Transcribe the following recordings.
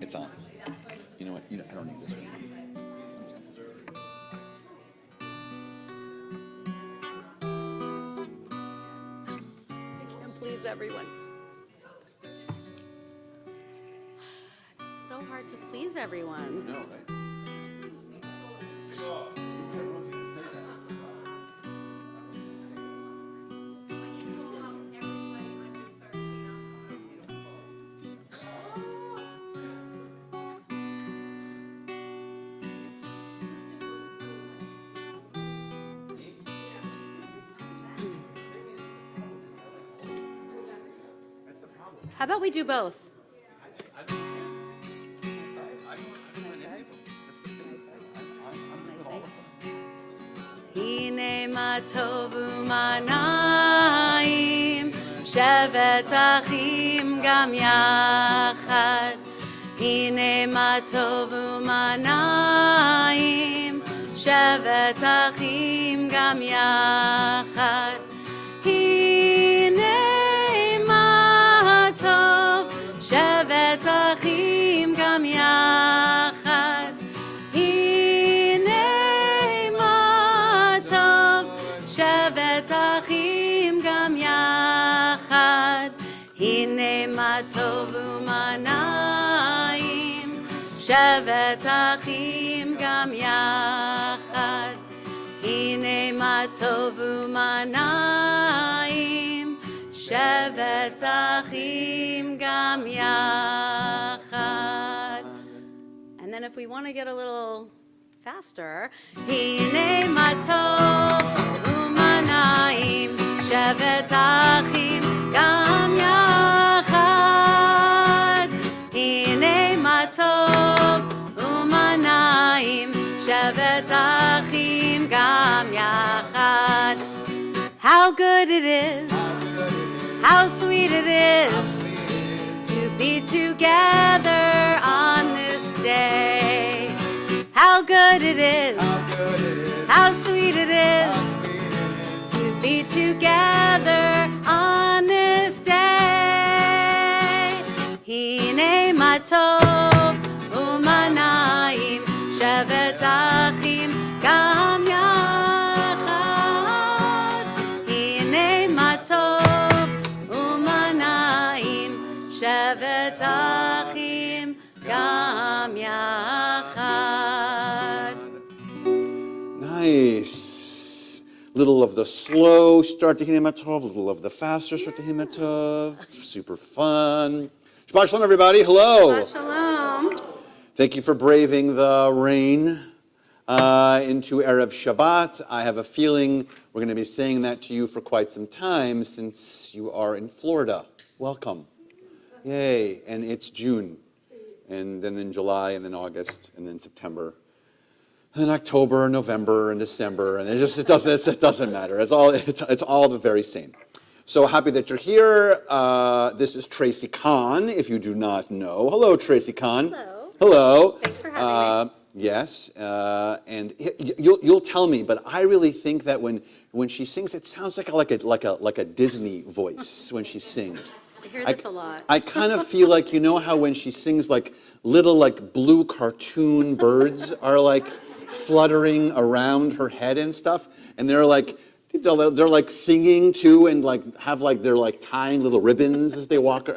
it's on. You know what? I don't need this one. I can't please everyone. It's so hard to please everyone. No, right? How about we do both? I don't mind any of them. That's the thing. I'm good with all of them. Hine ma tov u'manayim, shevet achim gam yachad. Hine ma tov u'manayim, shevet achim gam yachad. Hine ma tov, shevet achim gam yachad. shevet achim gam yachad, hine ma tov u'manayim, shevet achim gam yachad, hine ma tov u'manayim, shevet achim gam yachad. And then if we want to get a little faster, hine ma tov u'manayim, shevet achim gam yachad. Hine ma tov u'manayim, shevet achim gam yachad. How good it is, how sweet it is to be together on this day. How good it is, how sweet it is to be together on this day. Hine ma tov u'manayim, shevet achim gam yachad. Hine ma tov u'manayim, shevet achim gam yachad. Nice. Little of the slow start to Hine ma tov, little of the faster start to Hine ma tov. It's super fun. Shabbat shalom, everybody. Hello. Shabbat shalom. Thank you for braving the rain into Erev Shabbat. I have a feeling we're going to be saying that to you for quite some time since you are in Florida. Welcome. Yay. And it's June. And then in July, and then August, and then September, and then October, November, and December, and it doesn't matter. It's all the very same. So happy that you're here. This is Tracy Kahn, if you do not know. Hello, Tracy Kahn. Hello. Hello. Thanks for having me. Yes, and you'll tell me, but I really think that when she sings, it sounds like a Disney voice when she sings. I hear this a lot. I kind of feel like, you know how when she sings, like little like blue cartoon birds are like fluttering around her head and stuff, and they're like singing too, and like have like they're like tying little ribbons as they walk.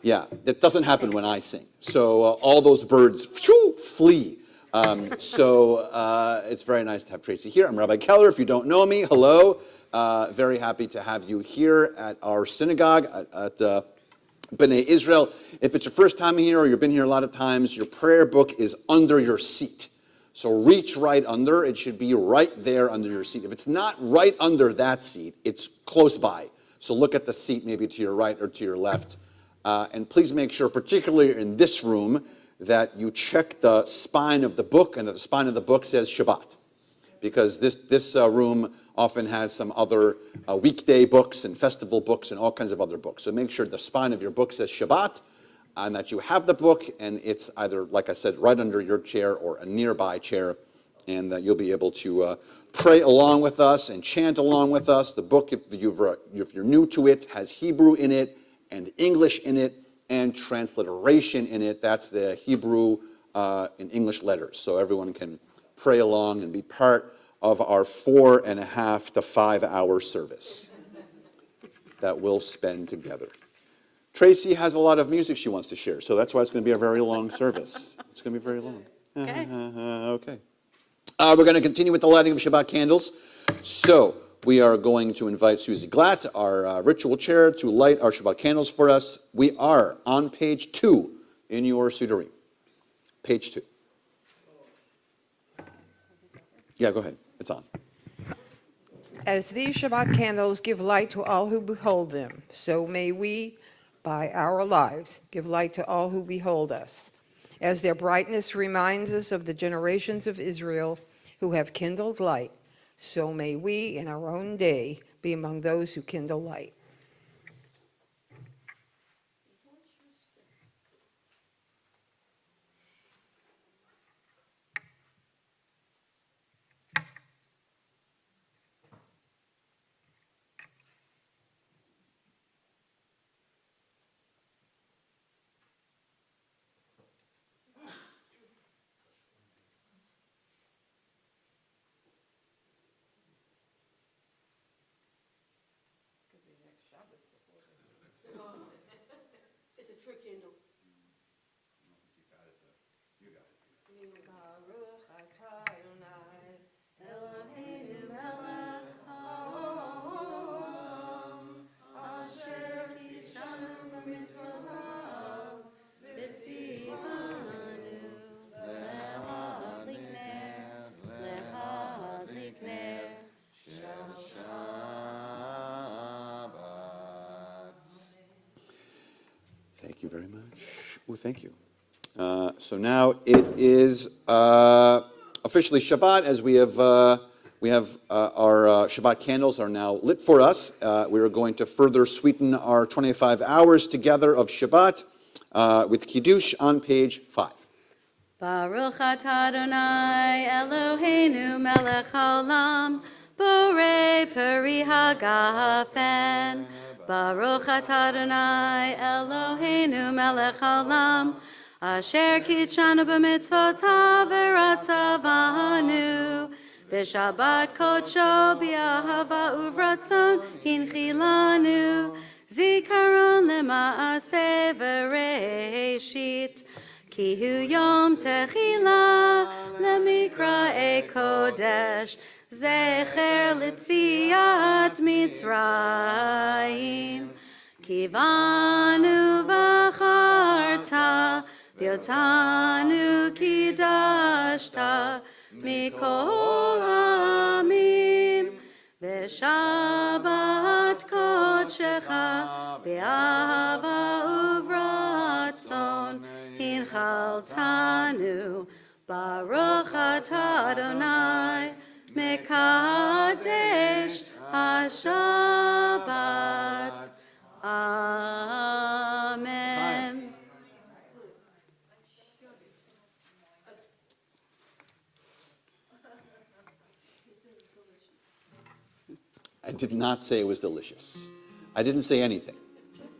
Yeah, that doesn't happen when I sing. So all those birds flee. It's very nice to have Tracy here. I'm Rabbi Keller. If you don't know me, hello. Very happy to have you here at our synagogue at B'nai Israel. If it's your first time here or you've been here a lot of times, your prayer book is under your seat. So reach right under. It should be right there under your seat. If it's not right under that seat, it's close by. So look at the seat maybe to your right or to your left. And please make sure, particularly in this room, that you check the spine of the book and that the spine of the book says Shabbat. Because this room often has some other weekday books and festival books and all kinds of other books. So make sure the spine of your book says Shabbat and that you have the book and it's either, like I said, right under your chair or a nearby chair, and that you'll be able to pray along with us and chant along with us. The book, if you're new to it, has Hebrew in it and English in it, and transliteration in it. That's the Hebrew and English letters. So everyone can pray along and be part of our 4.5 to 5 hour service that we'll spend together. Tracy has a lot of music she wants to share, so that's why it's going to be a very long service. It's going to be very long. Okay. Okay. We're going to continue with the lighting of Shabbat candles. So we are going to invite Susie Glatt, our ritual chair, to light our Shabbat candles for us. We are on page 2 in your Sudarim. Page 2. Yeah, go ahead. It's on. As these Shabbat candles give light to all who behold them, so may we, by our lives, give light to all who behold us. As their brightness reminds us of the generations of Israel who have kindled light, so may we, in our own day, be among those who kindle light. It's a trick candle. Eloheinu melech haolam, asher kitshanu b'mitzvotav, v'tzivanu lehadlik ner shel Shabbat. Thank you very much. Oh, thank you. So now it is officially Shabbat, as we have our Shabbat candles are now lit for us. We are going to further sweeten our 25 hours together of Shabbat with Kiddush on page 5. Baruch atah Adonai Eloheinu melech haolam, borei peri hagafen. Baruch atah Adonai Eloheinu melech haolam, asher kitshanu b'mitzvotav v'ratzavanu, b'shabbat kodsho b'ahava uvratzon hinchilanu, zikaron lema'aseh v'reishit. Ki hu yom techila lemikra'e kodesh, zecher litziat Mitzrayim. Kivanu v'acharta, v'yotanu kidashta, mikol ha'amim, v'shabbat kodshecha, b'ahava uvratzon, hinchaltanu, Baruch atah Adonai, mekadesh haShabbat. Amen. I did not say it was delicious. I didn't say anything,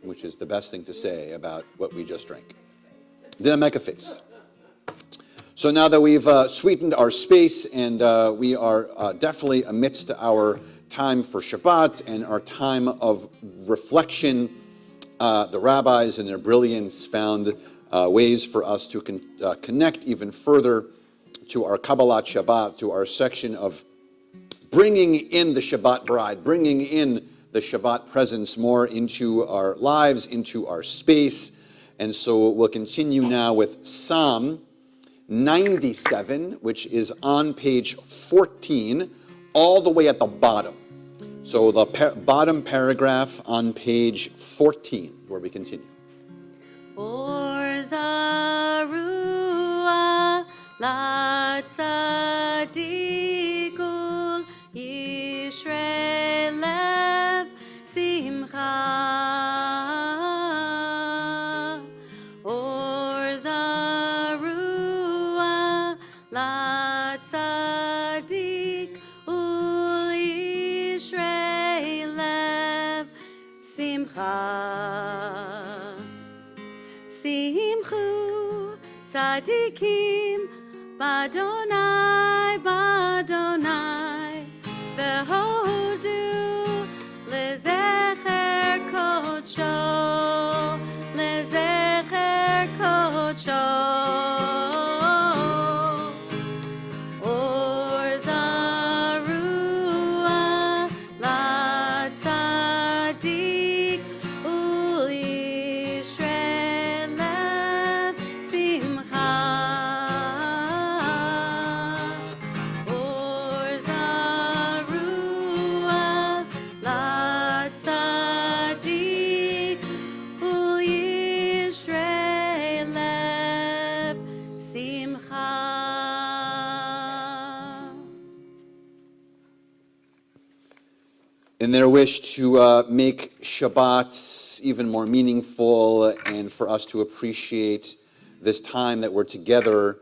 which is the best thing to say about what we just drank. Didn't make a face. So now that we've sweetened our space and we are definitely amidst our time for Shabbat and our time of reflection, the rabbis in their brilliance found ways for us to connect even further to our Kabbalat Shabbat, to our section of bringing in the Shabbat bride, bringing in the Shabbat presence more into our lives, into our space. And so we'll continue now with Psalm 97, which is on page 14, all the way at the bottom. So the bottom paragraph on page 14, where we continue. Or zarua la tzadikul yishrei lev simcha. Or zarua la tzadik ul yishrei lev simcha. tzadikim, Badonai, Badonai, Vehodu, Lezecher Kodsho, Lezecher Kodsho. Or Zarua, La Tzadik, Uli Shrelem, Simcha. Or Zarua, La Tzadik, Uli Shrelem, Simcha. In their wish to make Shabbat even more meaningful and for us to appreciate this time that we're together,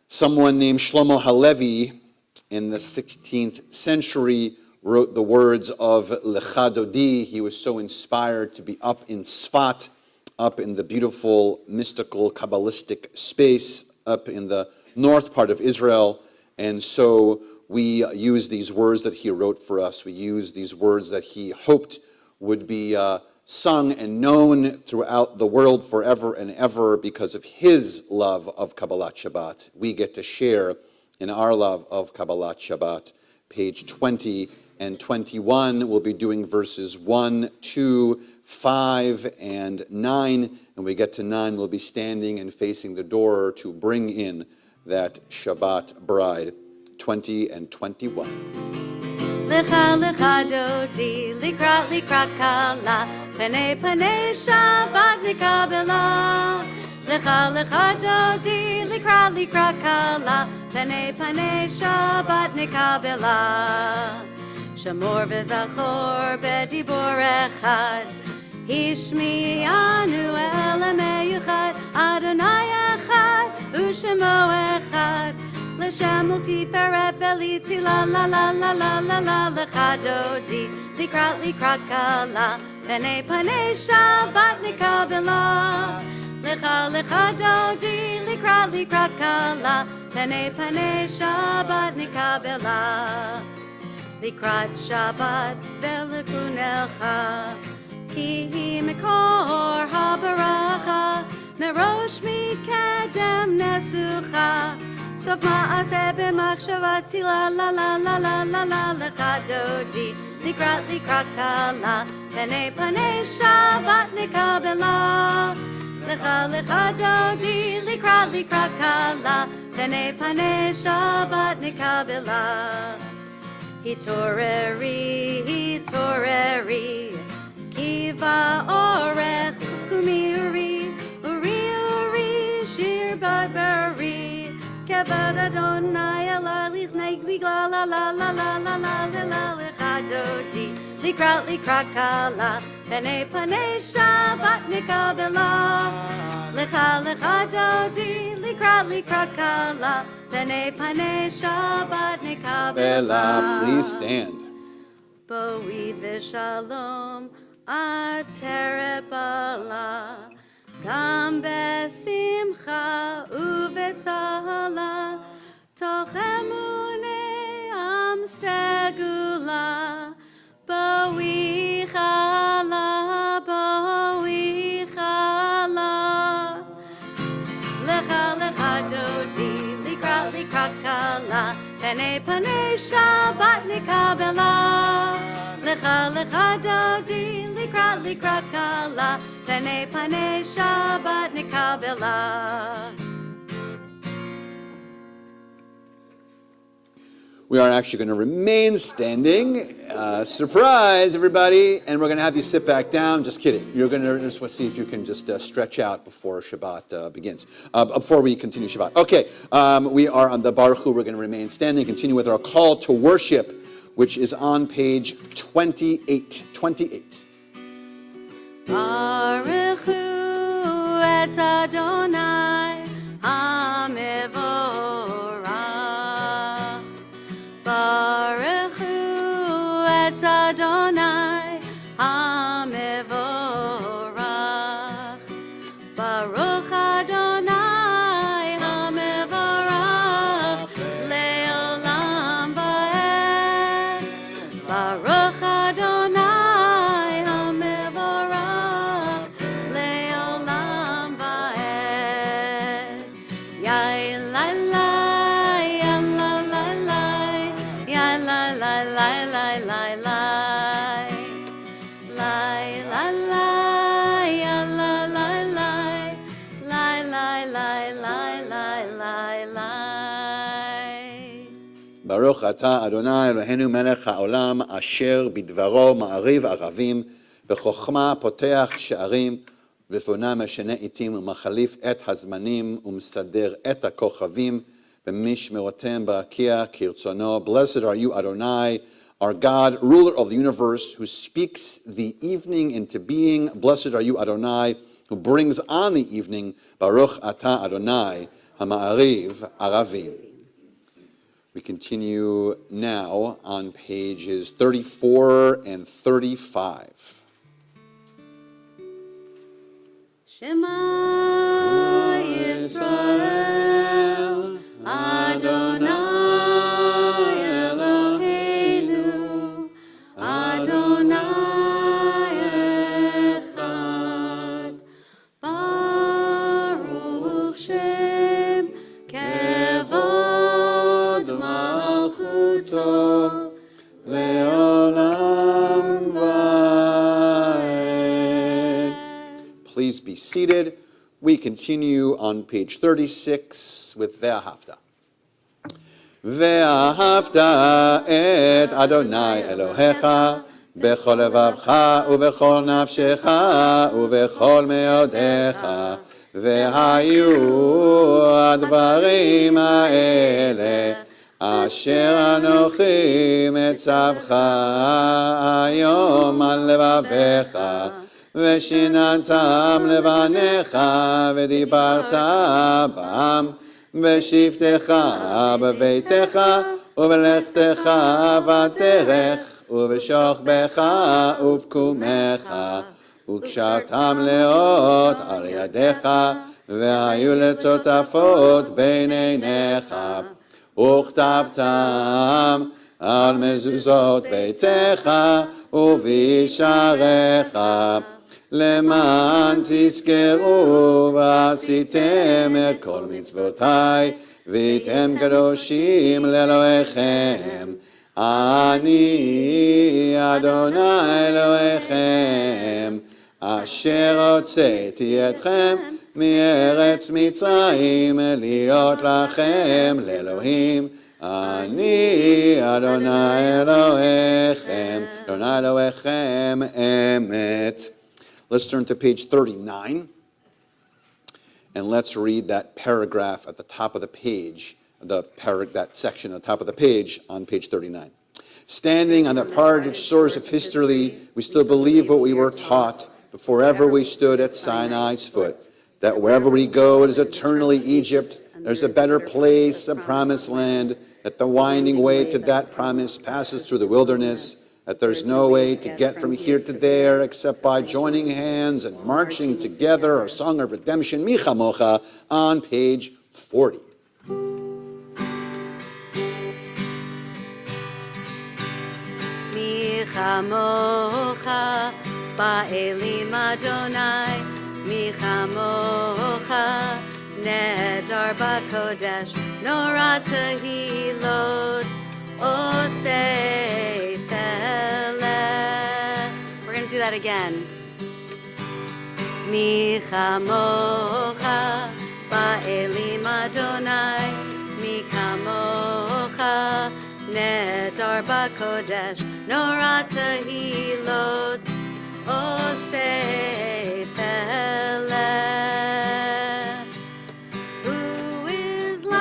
someone named Shlomo Halevi in the 16th century wrote the words of Lecha Dodi. He was so inspired to be up in Sfat, up in the beautiful, mystical, Kabbalistic space, up in the north part of Israel. And so we use these words that he wrote for us. We use these words that he hoped would be sung and known throughout the world forever and ever because of his love of Kabbalat Shabbat. We get to share in our love of Kabbalat Shabbat. Page 20 and 21, we'll be doing verses 1, 2, 5, and 9. And when we get to 9, we'll be standing and facing the door to bring in that Shabbat bride. 20 and 21. Lecha lecha dodi, likra kala, pene pene Shabbat nikabela. Lecha lecha dodi, likra kala, pene pene Shabbat nikabela. Shamor v'zachor bedibor echad, Hishmi'anu el meyuchad, Adonai echad, u'shemo echad. L'shem ultiferet beliti la la la la la la la lecha dodi likra kala pene pene Shabbat nikabela lecha dodi likra kala pene pene Shabbat nikabela likrat Shabbat v'lekunelcha ki hi mekor habaracha merosh mikedem nesucha Sof ma'aseh b'machshavati la la la la la la la lecha dodi likra kala pene pene Shabbat nikabela lecha dodi likra kala pene pene Shabbat nikabela hitoreri kiva orech kumiri uri shir badbari Kevad Adonai Elah lichnei la la la la la la la la lecha dodi likra kala pene pene Shabbat nikabela lecha dodi likra kala pene pene Shabbat nikabela. Bella, please stand. Boi v'shalom atere bala Gam besimcha uvetzala toch emune am segula boi chala lecha dodi likra kala pene pene Shabbat nikabela lecha dodi likra kala pene pene Shabbat nikabela. We are actually going to remain standing. Surprise, everybody. And we're going to have you sit back down. Just kidding. You're going to just see if you can just stretch out before Shabbat begins, before we continue Shabbat. Okay, we are on the Baruch Hu. We're going to remain standing, continue with our call to worship, which is on page 28. 28. Baruch Hu et Adonai HaMevorach. Baruch Hu et Adonai HaMevorach. Baruch Adonai lai, lai, lai, lai, lai. Lai, la, lai, ya, la, lai, lai. Lai, lai, lai, lai, lai, lai, lai. Baruch atah Adonai Eloheinu melech haolam asher bidvaro ma'ariv aravim v'chokhma poteach she'arim v'fonam meshane itim u'machalif et hazmanim u'msader et hakochavim v'mishmerotem barakia kirtzono. Blessed are you, Adonai, our God, ruler of the universe, who speaks the evening into being. Blessed are you, Adonai, who brings on the evening. Baruch atah Adonai hama'ariv aravim. We continue now on pages 34 and 35. Shema Yisrael, Adonai Eloheinu, Adonai Echad, Baruch Shem Kevod Malchuto Leolam Vaed. Please be seated. We continue on page 36 with Ve'ahavta. Ve'ahavta et Adonai Elohecha bechol levavcha ubechol nafshecha ubechol meodecha ve'hayu advarim ha'ele asher anochi metzavcha hayom al levavecha ושיננתם לבניך ודיברת בם בשבתך בביתך ובלכתך בדרך ובשוכבך ובקומך וקשרתם לאות על ידיך והיו לטוטפות בין עיניך וכתבתם על מזוזות ביתך ובשעריך למען תזכרו ועשיתם את כל מצוותיי והייתם קדושים לאלוהיכם. אני אדוני אלוהיכם אשר הוצאתי אתכם מארץ מצרים להיות לכם לאלוהים. אני אדוני אלוהיכם, אדוני אלוהיכם אמת. Let's turn to page 39, and let's read that paragraph at the top of the page, that section at the top of the page on page 39. Standing on the parted shores of history, we still believe what we were taught before ever we stood at Sinai's foot, that wherever we go, it is eternally Egypt. There's a better place, a promised land, that the winding way to that promise passes through the wilderness, that there's no way to get from here to there except by joining hands and marching together, our song of redemption, Mi Chamocha, on page 40. Mi chamocha ba'elim Adonai, mi chamocha nedar b'kodesh, nora tehilot osei feleh. We're going to do that again. Mi chamocha ba'elim Adonai, mi chamocha nedar b'kodesh, nora tehilot osei feleh. Who is like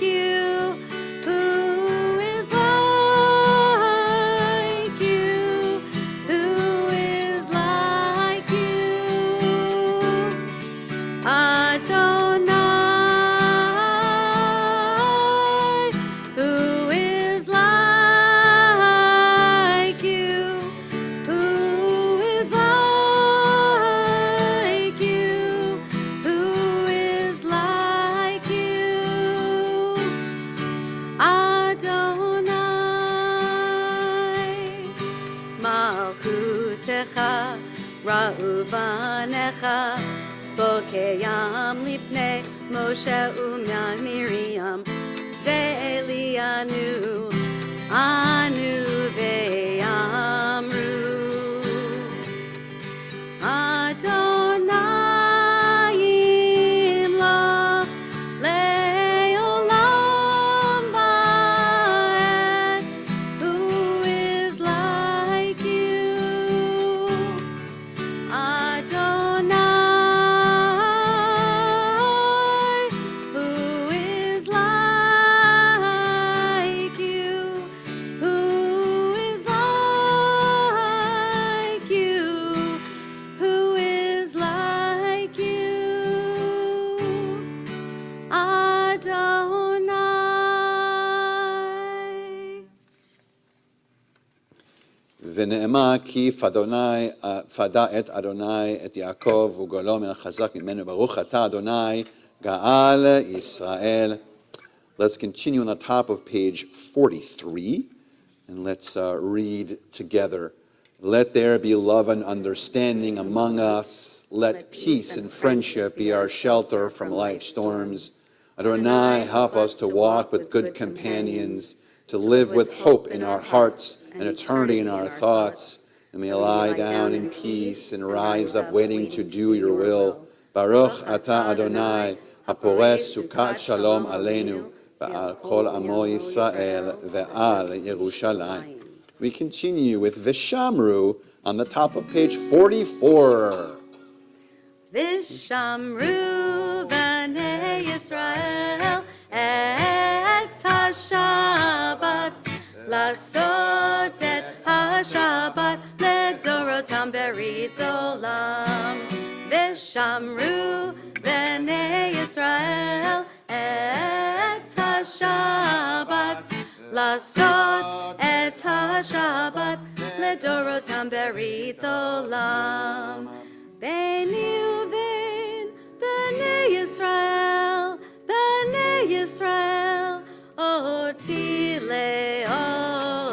you? Who is like you? Who is like you? Adonai. Who is like you? Who is like you? Who is like you? Adonai. Malchutecha ra'u vanecha bokeyam lifnei Moshe u'Miriam Zeli anu, anu ve'amru. Adonai lach le'olam va'ed. Who is like you? Adonai, who is like you? Who is like you? Who is like you? Adonai. ונאמר כי פדה את אדוני את יעקב וגואלו מן החזק ממנו ברוך אתה אדוני גאל ישראל. Let's continue on the top of page 43 and let's read together. Let there be love and understanding among us. Let peace and friendship be our shelter from life's storms. Adonai, help us to walk with good companions, to live with hope in our hearts and eternity in our thoughts. And may lie down in peace and rise up waiting to do your will. Baruch atah Adonai, haporech sukat shalom aleinu, ve'al kol amo Yisrael, ve'al Yerushalayim. We continue with Vishamru on the top of page 44. Vishamru b'nei Yisrael et ha-Shabbat, lasot et ha-Shabbat ledorotam berit olam. Vishamru b'nei Yisrael et ha-Shabbat, lasot et ha-Shabbat ledorotam berit olam. Beni uvein b'nei Yisrael, oti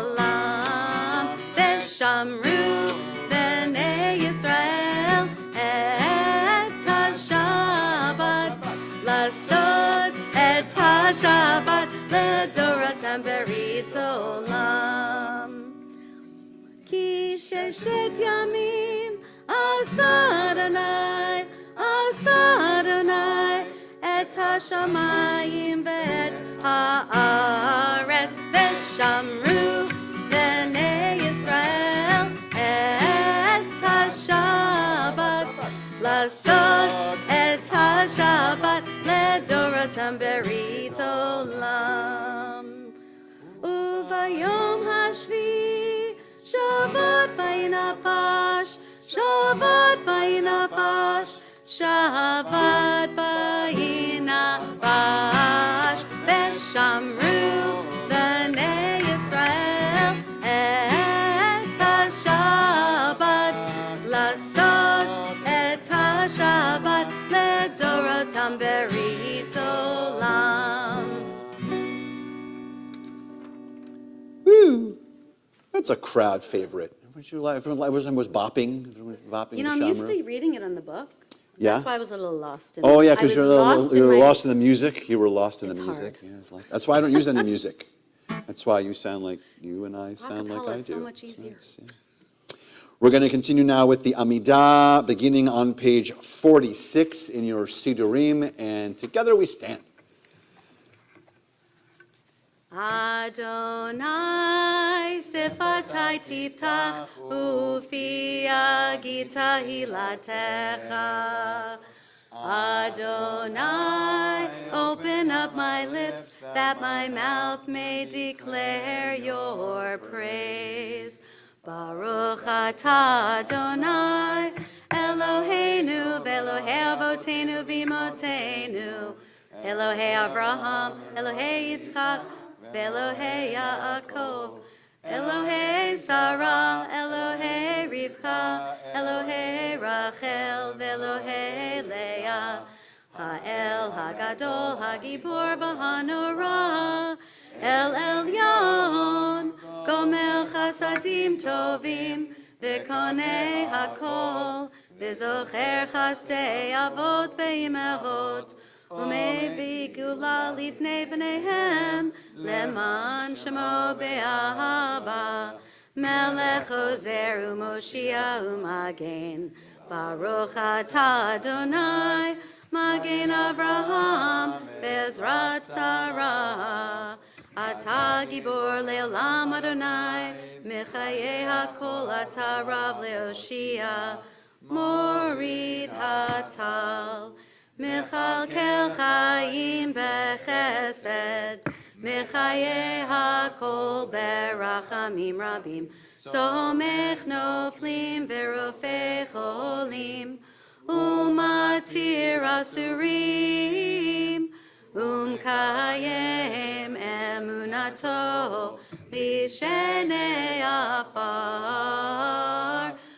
le'olam. Veshamru b'nei Yisrael et ha-Shabbat, lasot et ha-Shabbat ledoratam berit olam. Ki sheshet yamim asa Adonai, et ha-shamayim ve'et ha'aretz. Veshamru b'nei Yisrael et ha-Shabbat, lasot et ha-Shabbat ledoratam berit olam. Uvayom hashvi Shabbat vayinafash, Shabbat vayinafash, Shabbat vayinafash. Veshamru b'nei Yisrael et ha-Shabbat, lasot et ha-Shabbat ledoratam berit olam. Woo! That's a crowd favorite. Everyone was bopping. Everyone was bopping. You know, I'm Vishamru. used to reading it on the book. Yeah? That's why I was a little lost in Oh it. yeah, I because was you were my- lost in the music. You were lost in the It's music. hard. Yeah, it's like- that's why I don't use any music. That's why you sound like you and I sound like Acapella I is do. so much It's easier. nice, yeah. We're going to continue now with the Amidah, beginning on page 46 in your Sidurim, and together we stand. Adonai sifatai tiftach ufi agita hilatecha. Adonai, open up my lips that my mouth may declare your praise. Baruch atah Adonai, Eloheinu ve'Elohei avotenu v'imotenu, Elohei Avraham, Elohei Yitzchak, ve'Elohei Yaakov, Elohei Sarah, Elohei Rivka, Elohei Rachel, ve'Elohei Leah, Ha'el Hagadol, Hagibor v'Hanorah, El Elyon, Gomel Chasadim Tovim, V'Konei Hakol, V'Zocher Chastei Avot Ve'Imerot, ומביא גאולה לפני בניהם, למען שמו באהבה. מלך עוזר ומושיע ומגן, ברוך אתה אדוני, מגן אברהם בעזרת שרה. אתה גיבור לעולם אדוני, מחיי הכל אתה רב להושיע, מוריד הטל. מכלכל חיים בחסד, מחיי הכל ברחמים רבים, סומך נופלים ורופא חולים, ומתיר אסורים, ומקיים אמונתו בשני עפר.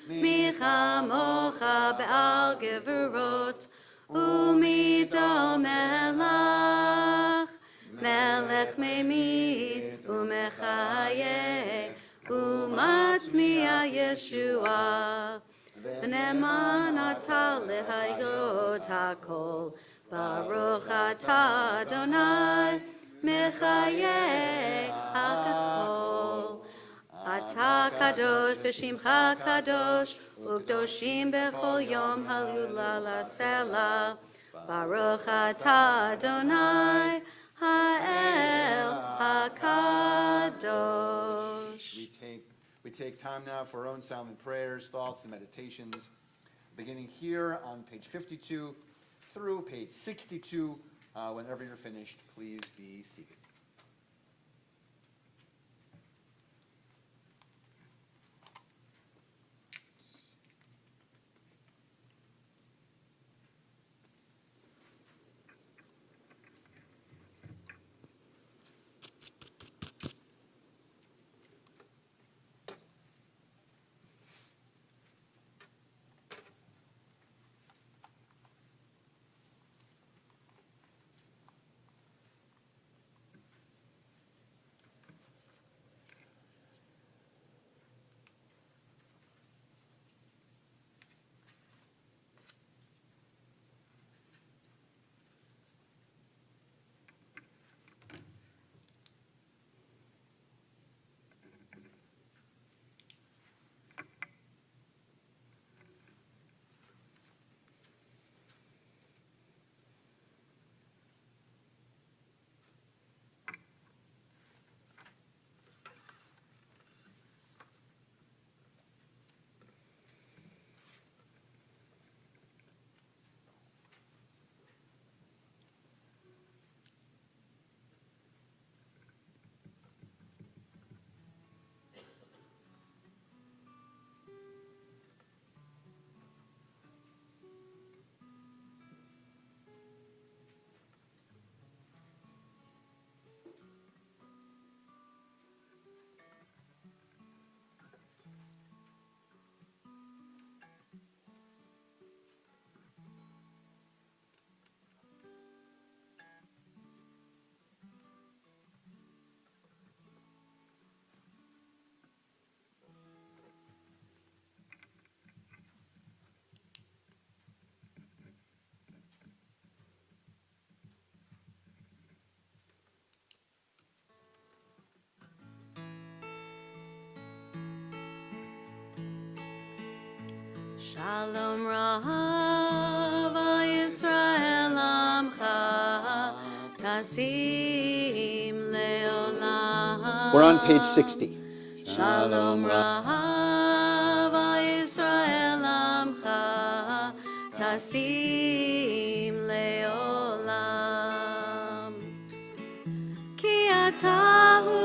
מי כמוך בעל גבורות, ומידו מלך, מלך ממית ומחיה, ומצמיע ישועה. ונאמן אתה להיות הכל, ברוך אתה אדוני, מחיי הכל. אתה קדוש ושמך קדוש, וקדושים בכל יום הלולה לסלע. ברוך אתה אדוני, האל הקדוש. We take time now for our own silent prayers, thoughts, and meditations, beginning here on page 52 through page 62. Whenever you're finished, please be seated. Shalom Rav Yisrael Amcha Tasim Leolam. We're on page 60. Shalom Rav Yisrael Amcha Tasim Leolam. Ki atahu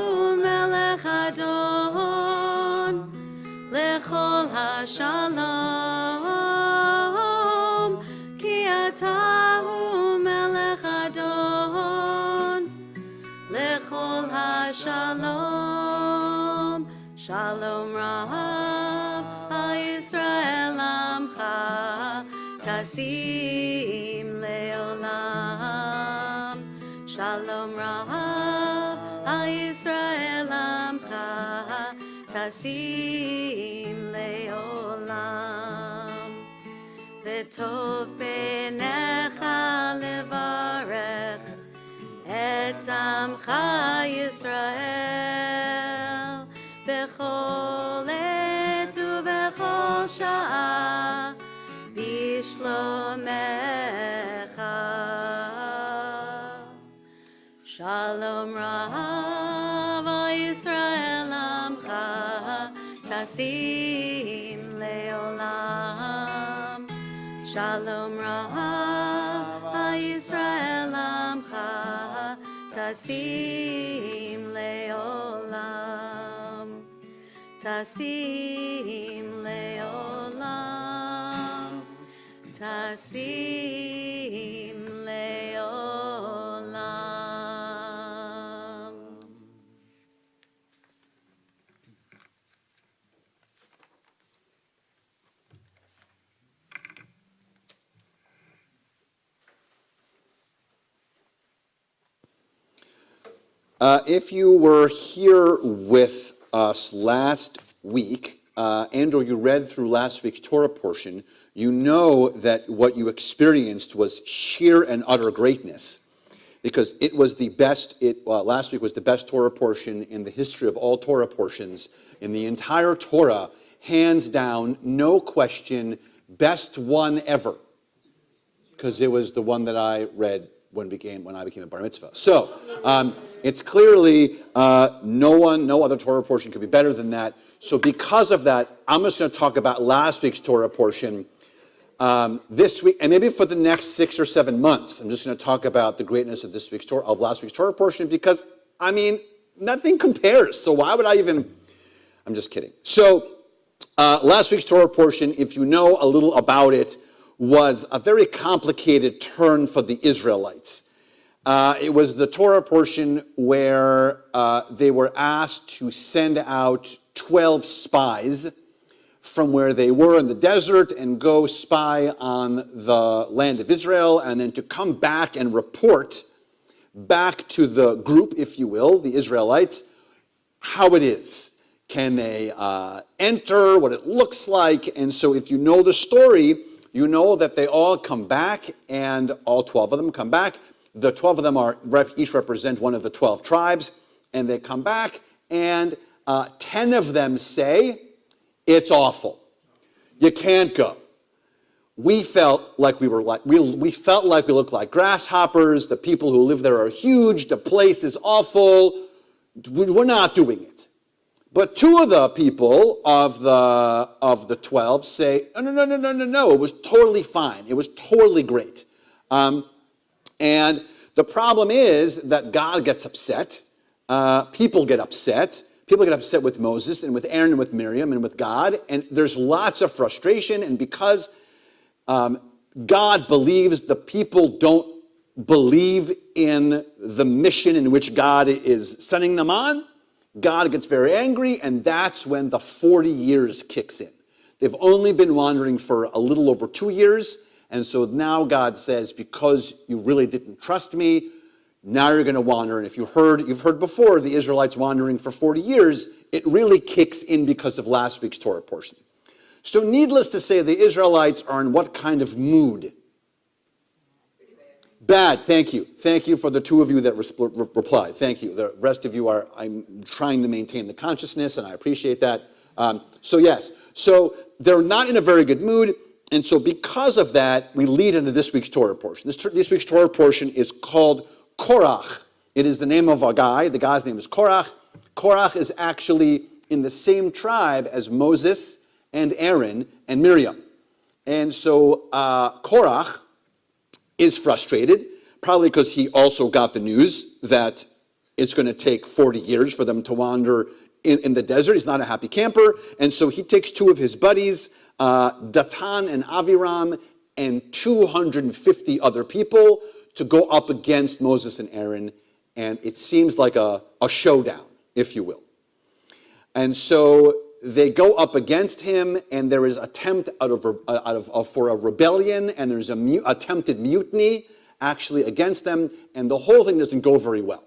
melech adon lechol hashalom. Ki atahu melech adon lechol hashalom. Shalom Rav Yisrael Amcha Tasim Leolam. Shalom Rav Yisrael Amcha Tasim Leolam. V'tov b'necha levarech Amcha Yisrael bechol עת ובכל שעה בשלומך. Shalom Rav Yisrael Amcha Tasim Leolam. Shalom Rav Yisrael Amcha Tasim Leolam. Tasim Leolam. Tasim Leolam. If you were here with us last week, and or you read through last week's Torah portion, you know that what you experienced was sheer and utter greatness, because it was the best. Last week was the best Torah portion in the history of all Torah portions in the entire Torah, hands down, no question, best one ever, because it was the one that I read when I became a bar mitzvah. So it's clearly no other Torah portion could be better than that. So because of that, I'm just going to talk about last week's Torah portion this week, and maybe for the next 6 or 7 months. I'm just going to talk about the greatness of last week's Torah portion, because I mean nothing compares. So why would I even? I'm just kidding. So last week's Torah portion, if you know a little about it, was a very complicated turn for the Israelites. It was the Torah portion where they were asked to send out 12 spies from where they were in the desert and go spy on the land of Israel, and then to come back and report back to the group, if you will, the Israelites, how it is. Can they enter, what it looks like? And so if you know the story, you know that they all come back, and all 12 of them come back. The 12 of them each represent one of the 12 tribes, and they come back, and 10 of them say, it's awful. You can't go. We felt like we looked like grasshoppers. The people who live there are huge. The place is awful. We're not doing it. But 2 of the people of the 12 say, no, it was totally fine. It was totally great. And the problem is that God gets upset. People get upset. People get upset with Moses and with Aaron and with Miriam and with God. And there's lots of frustration. And because God believes the people don't believe in the mission in which God is sending them on, God gets very angry, and that's when the 40 years kicks in. They've only been wandering for a little over 2 years, and so now God says, because you really didn't trust me, now you're going to wander. And if you've heard before the Israelites wandering for 40 years, it really kicks in because of last week's Torah portion. So needless to say, the Israelites are in what kind of mood? Bad, thank you. Thank you for the 2 of you that replied. Thank you. The rest of you I'm trying to maintain the consciousness, and I appreciate that. So yes, so they're not in a very good mood, and so because of that, we lead into this week's Torah portion. This week's Torah portion is called Korach. It is the name of a guy. The guy's name is Korach. Korach is actually in the same tribe as Moses and Aaron and Miriam. And so Korach is frustrated, probably because he also got the news that it's going to take 40 years for them to wander in the desert. He's not a happy camper, and so he takes 2 of his buddies, Datan and Aviram, and 250 other people to go up against Moses and Aaron, and it seems like a showdown, if you will. And so they go up against him, and there is attempt for a rebellion, and there's attempted mutiny actually against them, and the whole thing doesn't go very well.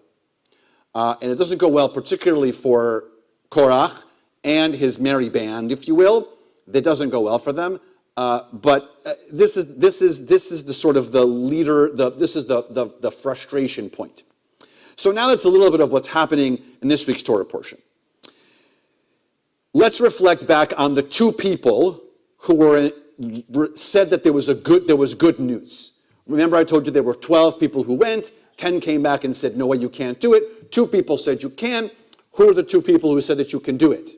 And it doesn't go well, particularly for Korach and his merry band, if you will. That doesn't go well for them. But this is the sort of the leader. This is the frustration point. So now that's a little bit of what's happening in this week's Torah portion. Let's reflect back on the two people who said that there was good news. Remember I told you there were 12 people who went, 10 came back and said, no way, you can't do it. 2 people said you can. Who are the 2 people who said that you can do it?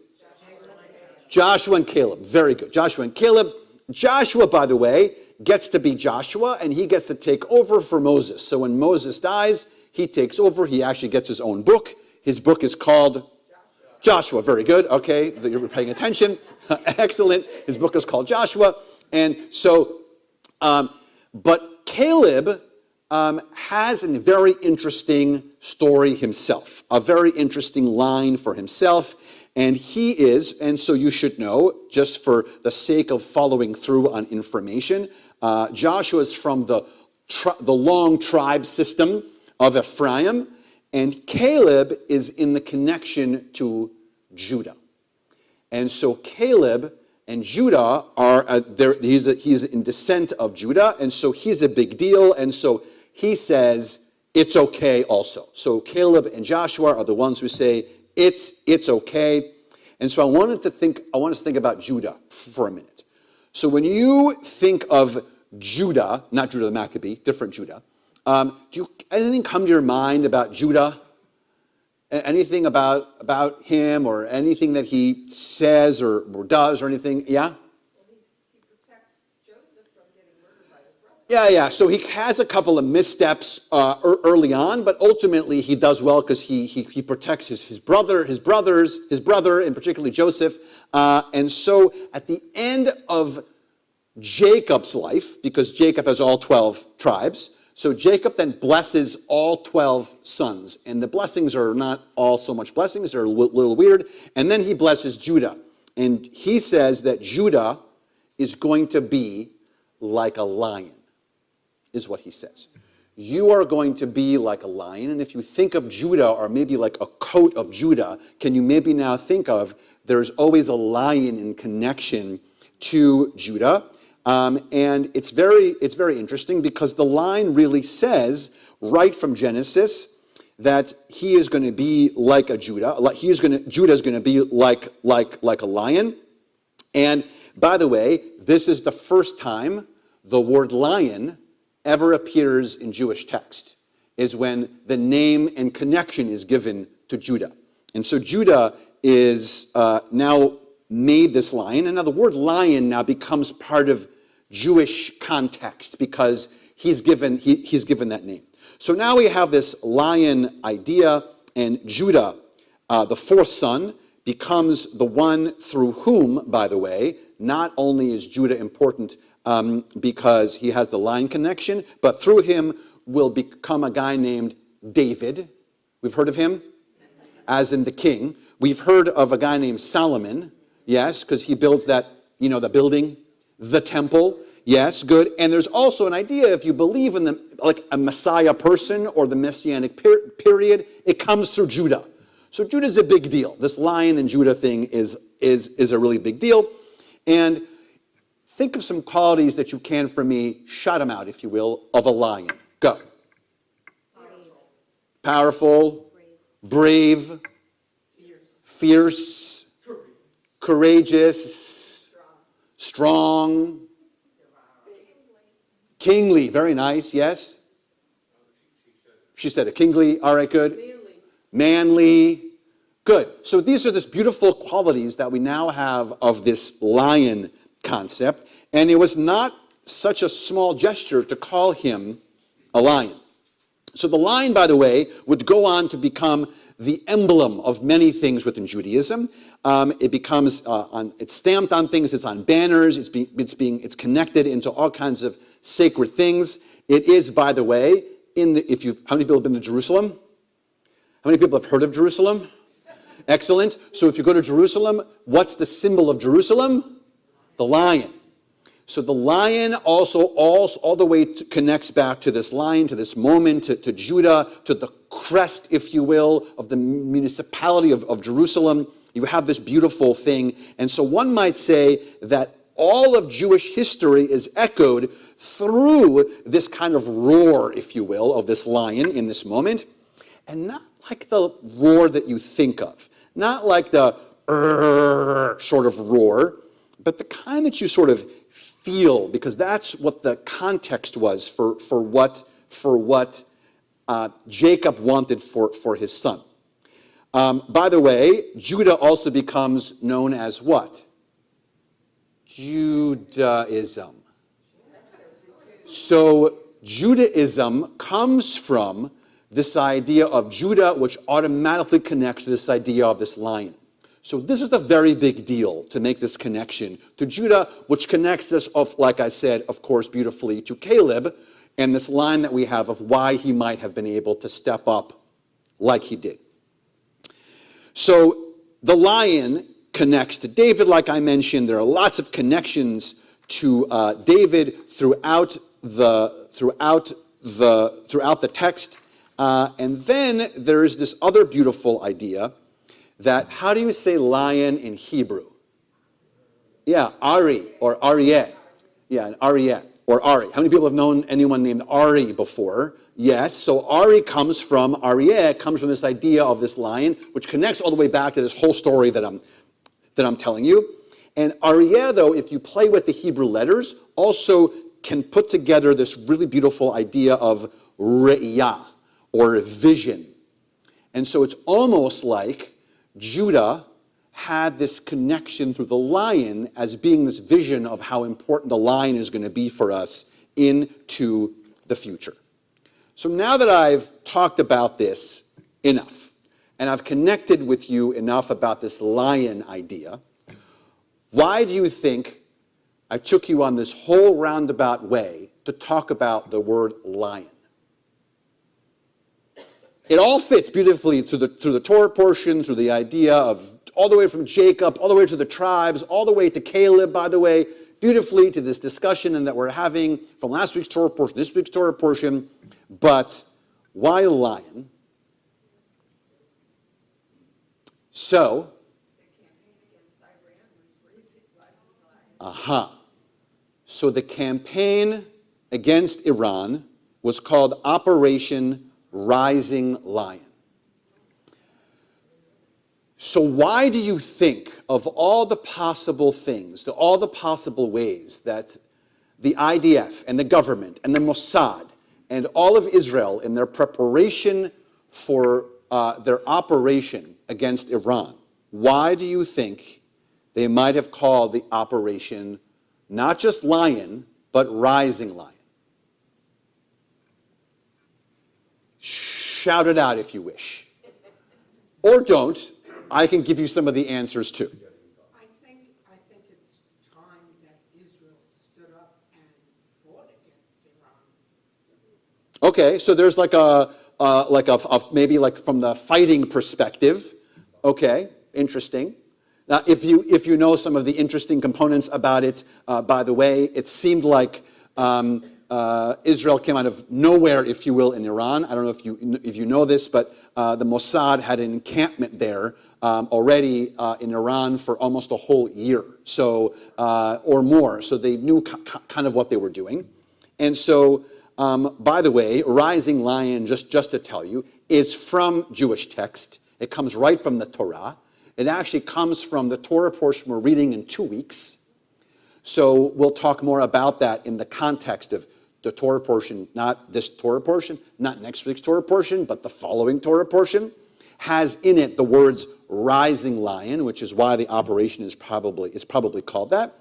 Joshua and Caleb. Very good. Joshua and Caleb. Joshua, by the way, gets to be Joshua, and he gets to take over for Moses. So when Moses dies, he takes over. He actually gets his own book. His book is called Joshua. Very good. Okay, you're paying attention. Excellent. His book is called Joshua. And so, but Caleb has a very interesting story himself, a very interesting line for himself. And he is, and so you should know, just for the sake of following through on information, Joshua is from the long tribe system of Ephraim, and Caleb is in the connection to Judah. And so Caleb and Judah are, he's in descent of Judah, and so he's a big deal, and so he says, it's okay also. So Caleb and Joshua are the ones who say, it's okay. And so I want us to think about Judah for a minute. So when you think of Judah, not Judah the Maccabee, different Judah, anything come to your mind about Judah? Anything about him or anything that he says or does or anything? Yeah? He protects Joseph from getting murdered by his brother. Yeah. So he has a couple of missteps early on, but ultimately he does well because he protects his brother, and particularly Joseph. And so at the end of Jacob's life, because Jacob has all 12 tribes, so Jacob then blesses all 12 sons. And the blessings are not all so much blessings, they're a little weird. And then he blesses Judah. And he says that Judah is going to be like a lion, is what he says. You are going to be like a lion. And if you think of Judah, or maybe like a coat of Judah, can you maybe now think of there's always a lion in connection to Judah? And it's very interesting because the line really says right from Genesis that he is going to be like a Judah. Judah is going to be like a lion. And by the way, this is the first time the word lion ever appears in Jewish text, is when the name and connection is given to Judah. And so Judah is now made this lion, and now the word lion now becomes part of Jewish context because he's given that name. So now we have this lion idea, and Judah, the fourth son, becomes the one through whom, by the way, not only is Judah important because he has the lion connection, but through him will become a guy named David. We've heard of him, as in the king. We've heard of a guy named Solomon, yes, because he builds that, the building, the temple. Yes, good. And there's also an idea, if you believe in like a Messiah person or the Messianic period, it comes through Judah. So Judah's a big deal. This lion and Judah thing is a really big deal. And think of some qualities that you can for me, shout them out, if you will, of a lion. Go. Powerful, brave, fierce, courageous, strong, kingly. Very nice, yes? She said a kingly. All right, good. Manly. Good. So these are these beautiful qualities that we now have of this lion concept. And it was not such a small gesture to call him a lion. So the lion, by the way, would go on to become the emblem of many things within Judaism. It becomes it's stamped on things. It's on banners. It's connected into all kinds of sacred things. It is, by the way, how many people have been to Jerusalem? How many people have heard of Jerusalem? Excellent. So if you go to Jerusalem, what's the symbol of Jerusalem? The lion. So the lion also all the way connects back to this lion, to this moment, to Judah, to the crest, if you will, of the municipality of Jerusalem. You have this beautiful thing. And so one might say that all of Jewish history is echoed through this kind of roar, if you will, of this lion in this moment. and not like the roar that you think of, not like the sort of roar, but the kind that you sort of feel, because that's what the context was for what Jacob wanted for his son. By the way, Judah also becomes known as what? Judaism. So Judaism comes from this idea of Judah, which automatically connects to this idea of this lion. So this is a very big deal to make this connection to Judah, which connects us, like I said, of course, beautifully to Caleb, and this line that we have of why he might have been able to step up like he did. So the lion connects to David, like I mentioned. There are lots of connections to David throughout the text. And then there is this other beautiful idea that, how do you say lion in Hebrew? Yeah, Ari or Aryeh. Yeah, an Aryeh or Ari. How many people have known anyone named Ari before? Yes, so Ari comes from, Aryeh comes from this idea of this lion, which connects all the way back to this whole story that I'm telling you. And Aryeh, though, if you play with the Hebrew letters, also can put together this really beautiful idea of re'iyah, or vision. And so it's almost like Judah had this connection through the lion as being this vision of how important the lion is going to be for us into the future. So now that I've talked about this enough, and I've connected with you enough about this lion idea, why do you think I took you on this whole roundabout way to talk about the word lion? It all fits beautifully through the Torah portion, through the idea of all the way from Jacob, all the way to the tribes, all the way to Caleb, by the way, beautifully to this discussion and that we're having from last week's Torah portion, this week's Torah portion. But why a lion? So, so the campaign against Iran was called Operation Rising Lion. So why do you think, of all the possible things, all the possible ways that the IDF and the government and the Mossad and all of Israel in their preparation for their operation against Iran, why do you think they might have called the operation not just Lion, but Rising Lion? Shout it out if you wish. Or don't. I can give you some of the answers too. I think it's time that Israel stood up and fought against Iran. Okay, so there's like maybe like from the fighting perspective. Okay, interesting. Now, if you know some of the interesting components about it, by the way, it seemed like Israel came out of nowhere, if you will, in Iran. I don't know if you know this, but the Mossad had an encampment there already in Iran for almost a whole year, so or more. So they knew kind of what they were doing. And so, by the way, Rising Lion, just to tell you, is from Jewish text. It comes right from the Torah. It actually comes from the Torah portion we're reading in 2 weeks. So we'll talk more about that in the context of the Torah portion, not this Torah portion, not next week's Torah portion, but the following Torah portion, has in it the words Rising Lion, which is why the operation is probably called that.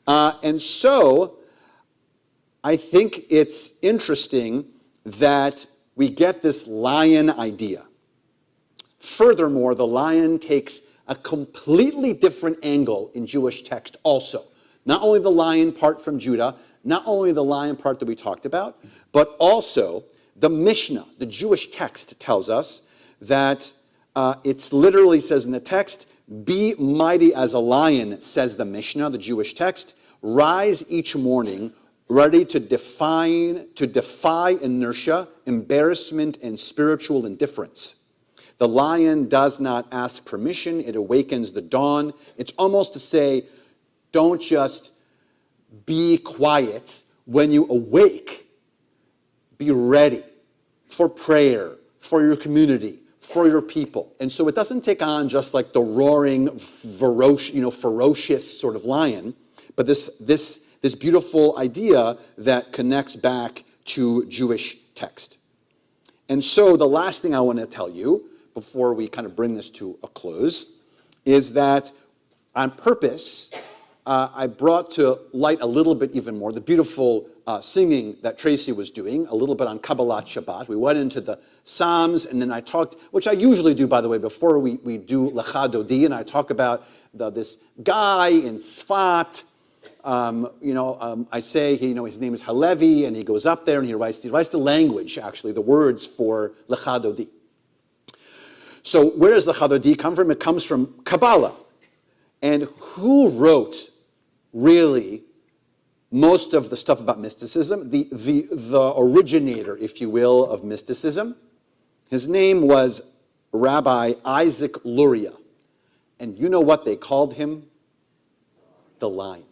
And so I think it's interesting that we get this lion idea. Furthermore, the lion takes a completely different angle in Jewish text also. Not only the lion part from Judah, not only the lion part that we talked about, but also the Mishnah, the Jewish text, tells us that it literally says in the text, "Be mighty as a lion," says the Mishnah, the Jewish text. "Rise each morning, ready to defy inertia, embarrassment, and spiritual indifference. The lion does not ask permission. It awakens the dawn." It's almost to say, don't just be quiet. When you awake, be ready for prayer, for your community, for your people. And so it doesn't take on just like the roaring, ferocious sort of lion, but this beautiful idea that connects back to Jewish text. And so the last thing I want to tell you before we kind of bring this to a close is that on purpose, I brought to light a little bit even more the beautiful singing that Tracy was doing, a little bit on Kabbalat Shabbat. We went into the Psalms, and then I talked, which I usually do, by the way, before we do Lecha Dodi, and I talk about this guy in Tzfat. I say, his name is Halevi, and he goes up there and he writes the language, actually, the words for Lecha Dodi. So where does Lecha Dodi come from? It comes from Kabbalah. And who wrote really most of the stuff about mysticism? The originator, if you will, of mysticism. His name was Rabbi Isaac Luria. And you know what they called him? The lion.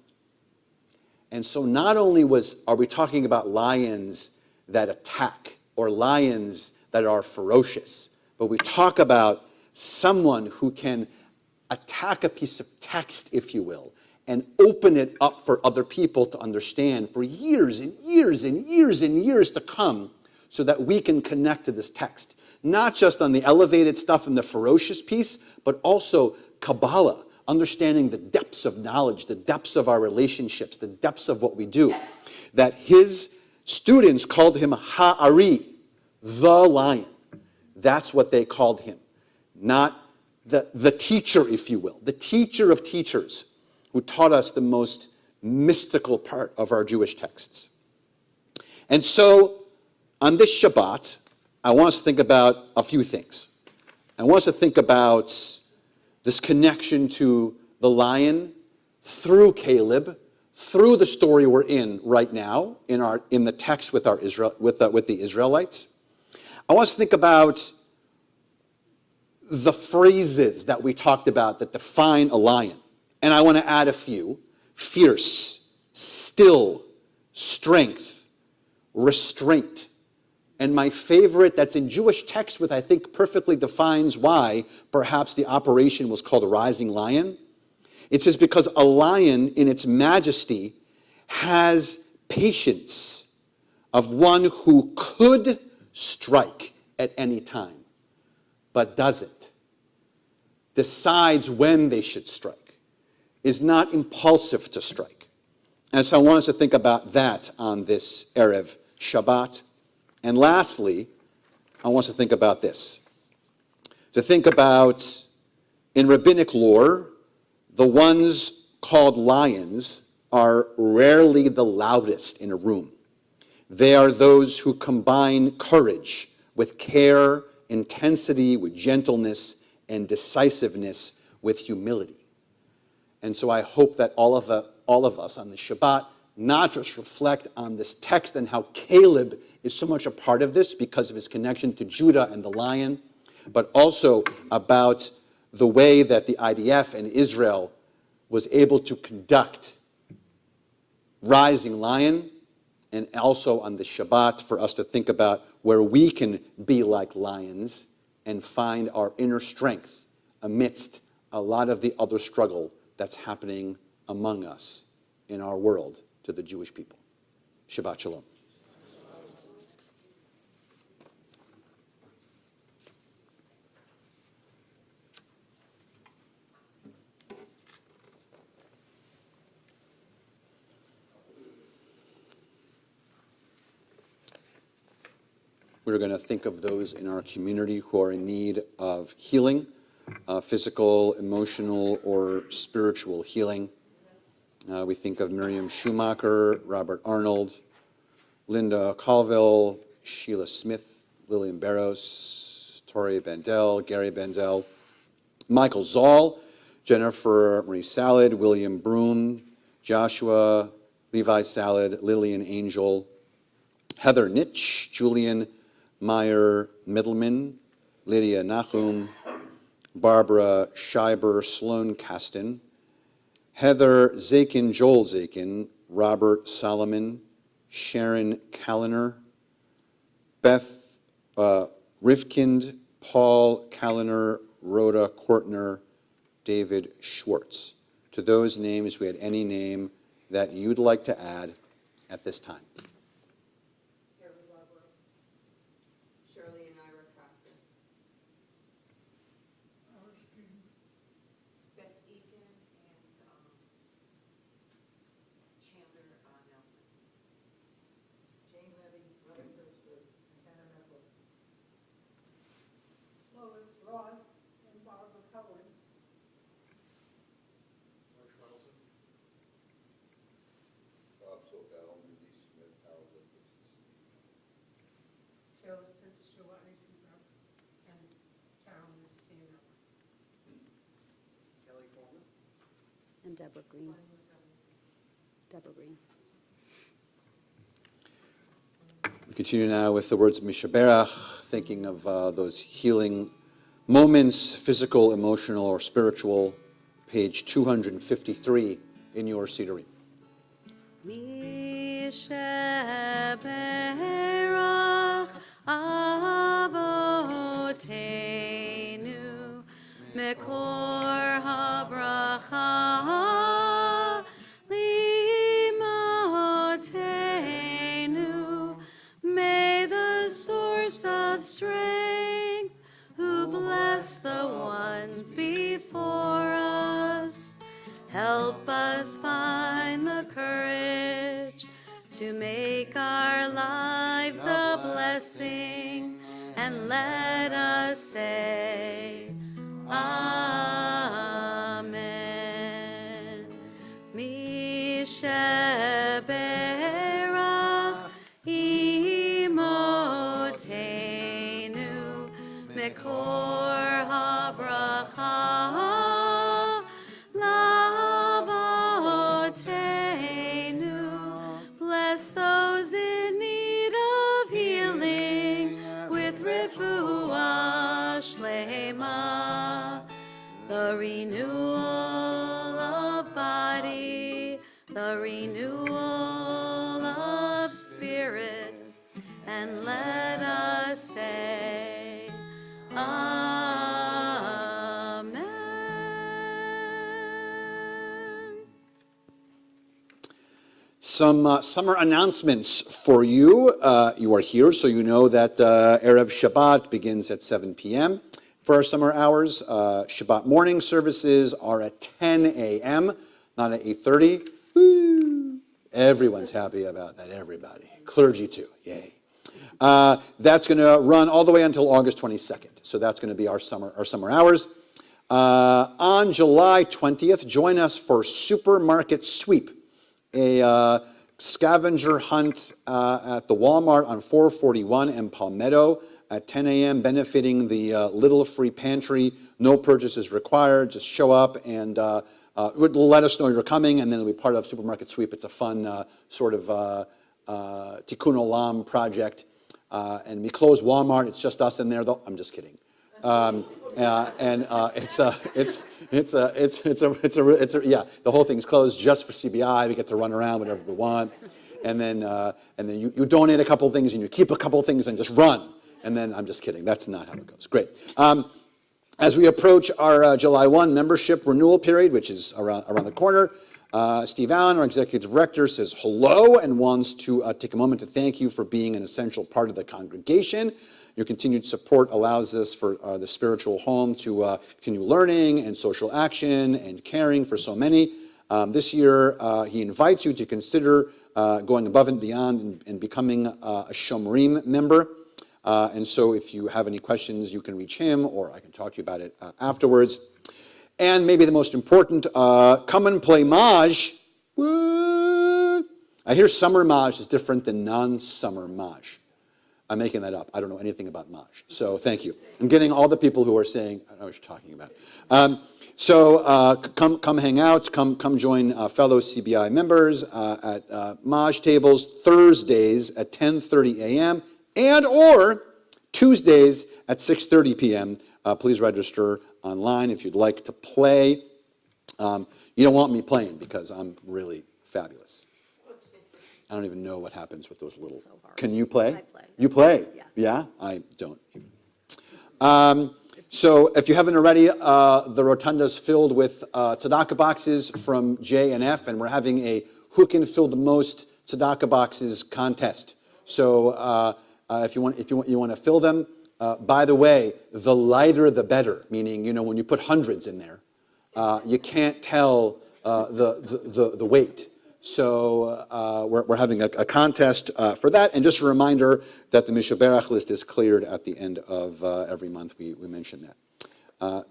And so not only are we talking about lions that attack or lions that are ferocious, but we talk about someone who can attack a piece of text, if you will, and open it up for other people to understand for years and years and years and years to come so that we can connect to this text. Not just on the elevated stuff and the ferocious piece, but also Kabbalah, understanding the depths of knowledge, the depths of our relationships, the depths of what we do. That his students called him Ha'ari, the lion. That's what they called him. Not the teacher, if you will, the teacher of teachers who taught us the most mystical part of our Jewish texts. And so on this Shabbat, I want us to think about a few things. I want us to think about this connection to the lion through Caleb, through the story we're in right now in the text with the Israelites. I want us to think about the phrases that we talked about that define a lion. And I want to add a few: fierce, still, strength, restraint. And my favorite, that's in Jewish text, which I think perfectly defines why perhaps the operation was called a rising lion. It says because a lion in its majesty has patience of one who could strike at any time, but doesn't, decides when they should strike, is not impulsive to strike. And so I want us to think about that on this Erev Shabbat. And lastly, I want us to think about this. To think about, in rabbinic lore, the ones called lions are rarely the loudest in a room. They are those who combine courage with care, intensity with gentleness, and decisiveness with humility. And so I hope that all of us on the Shabbat not just reflect on this text and how Caleb is so much a part of this because of his connection to Judah and the lion, but also about the way that the IDF and Israel was able to conduct Rising Lion, and also on the Shabbat for us to think about where we can be like lions and find our inner strength amidst a lot of the other struggle that's happening among us in our world to the Jewish people. Shabbat Shalom. We're going to think of those in our community who are in need of healing, physical, emotional, or spiritual healing. We think of Miriam Schumacher, Robert Arnold, Linda Colville, Sheila Smith, Lillian Barros, Tori Bandel, Gary Bandel, Michael Zoll, Jennifer Marie Salad, William Broom, Joshua, Levi Salad, Lillian Angel, Heather Nitch, Julian Meyer Middleman, Lydia Nahum, Barbara Scheiber, Sloan Kasten, Heather Zakin, Joel Zakin, Robert Solomon, Sharon Calliner, Beth Rifkind, Paul, Kaliner, Rhoda, Kortner, David, Schwartz. To those names, we had any name that you'd like to add at this time. Shirley and Ira Costa. Beth Egan and Chandler Nelson. Jane Levy, Rose Birchwood, and Hannah Neville. Lois Ross and Barbara Cohen. Bob Sobel, Mindy Smith, Harold Lippitz, Phyllis Sitz, Giovanni Seabrook, and Carolyn Sino. Kelly Coleman. And Deborah Green. Deborah Green. We continue now with the words of Mishaberach, thinking of those healing moments, physical, emotional, or spiritual, page 253 in your Siddurim. Mishaberach Avotenu Mekor HaBracha Limotenu. May the source of strength, who bless the ones before us, help us find the courage to make our lives a blessing, and let us say, Amen. Mishaberach Imotenu Mekor HaBracha Lavotenu. Bless those in need of healing with refuah shlema, the renewal of body, the renewal of spirit, and let us say, Amen. Some summer announcements for you. You are here, so you know that Erev Shabbat begins at 7 p.m. for our summer hours. Shabbat morning services are at 10 a.m., not at 8:30. Woo! Everyone's happy about that, everybody. Clergy too, yay. That's going to run all the way until August 22nd, so that's going to be our summer hours. On July 20th, join us for Supermarket Sweep, a scavenger hunt at the Walmart on 441 and Palmetto at 10 a.m., benefiting the Little Free Pantry. No purchases required. Just show up and let us know you're coming, and then it'll be part of Supermarket Sweep. It's a fun sort of Tikkun Olam project. And we close Walmart. It's just us in there, though. I'm just kidding. The whole thing's closed just for CBI. We get to run around whatever we want, and then you donate a couple things and you keep a couple things and just run. And then I'm just kidding. That's not how it goes. Great. As we approach our July 1 membership renewal period, which is around the corner, Steve Allen, our executive director, says hello and wants to take a moment to thank you for being an essential part of the congregation. Your continued support allows us for the spiritual home to continue learning and social action and caring for so many. This year, he invites you to consider going above and beyond and becoming a Shomrim member. And so if you have any questions, you can reach him, or I can talk to you about it afterwards. And maybe the most important, come and play Maj. What? I hear summer Maj is different than non-summer Maj. I'm making that up. I don't know anything about Maj. So thank you. I'm getting all the people who are saying, I don't know what you're talking about. Come hang out. Come join fellow CBI members at Maj tables Thursdays at 10:30 a.m. and or Tuesdays at 6:30 p.m. Please register online if you'd like to play. You don't want me playing because I'm really fabulous. I don't even know what happens with those little. So hard. Can you play? I play. You play? Yeah. Yeah? I don't even. So if you haven't already, the rotunda's filled with tzedakah boxes from J and F, and we're having a who can fill the most tzedakah boxes contest. So if you want to fill them. By the way, the lighter the better. Meaning, when you put hundreds in there, you can't tell the weight. So we're having a contest for that. And just a reminder that the Mishaberach list is cleared at the end of every month. We mention that.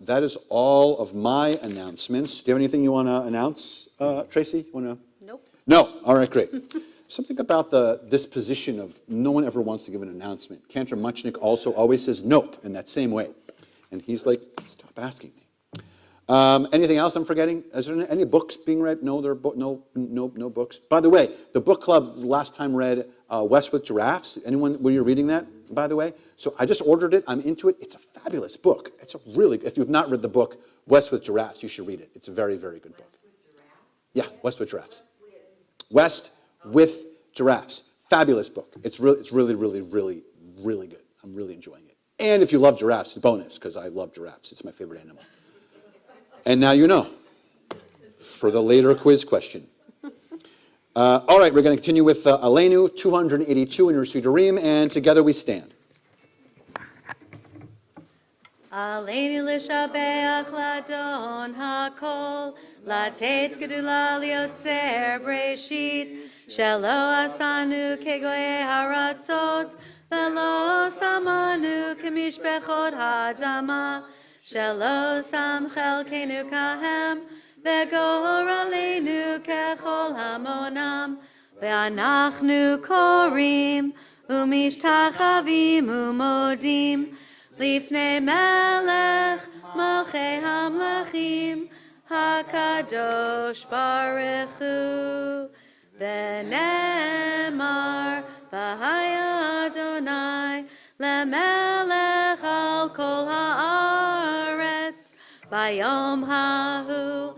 That is all of my announcements. Do you have anything you want to announce, Tracy? You want to? Nope. No. All right, great. Something about the disposition of no one ever wants to give an announcement. Cantor Muchnick also always says nope in that same way. And he's like, stop asking me. Anything else I'm forgetting? Is there any books being read? No, no books. By the way, the book club last time read West with Giraffes. Were you reading that, by the way? So I just ordered it. I'm into it. It's a fabulous book. It's a really, if you've not read the book West with Giraffes, you should read it. It's a very, very good book. Yeah, West with Giraffes. West with Giraffes. Fabulous book. It's really, really, really, really good. I'm really enjoying it. And if you love giraffes, bonus, because I love giraffes. It's my favorite animal. And now you know for the later quiz question. All right, we're going to continue with Aleinu, 282 in your Sidurim, and together we stand. Aleinu l'shabeach l'adon hakol, latet gedula liotzer breshit, shelo asanu kegoye haratzot, velo samanu kemishbechot hadama, shelo sam chelkenu kahem, vegor aleinu kechol hamonam, ve'anachnu korim, umishtachavim umodim, Lifnei melech malchei hamlachim hakadosh baruch hu v'nemar v'haya Adonai lemelech al kol haaretz bayom hahu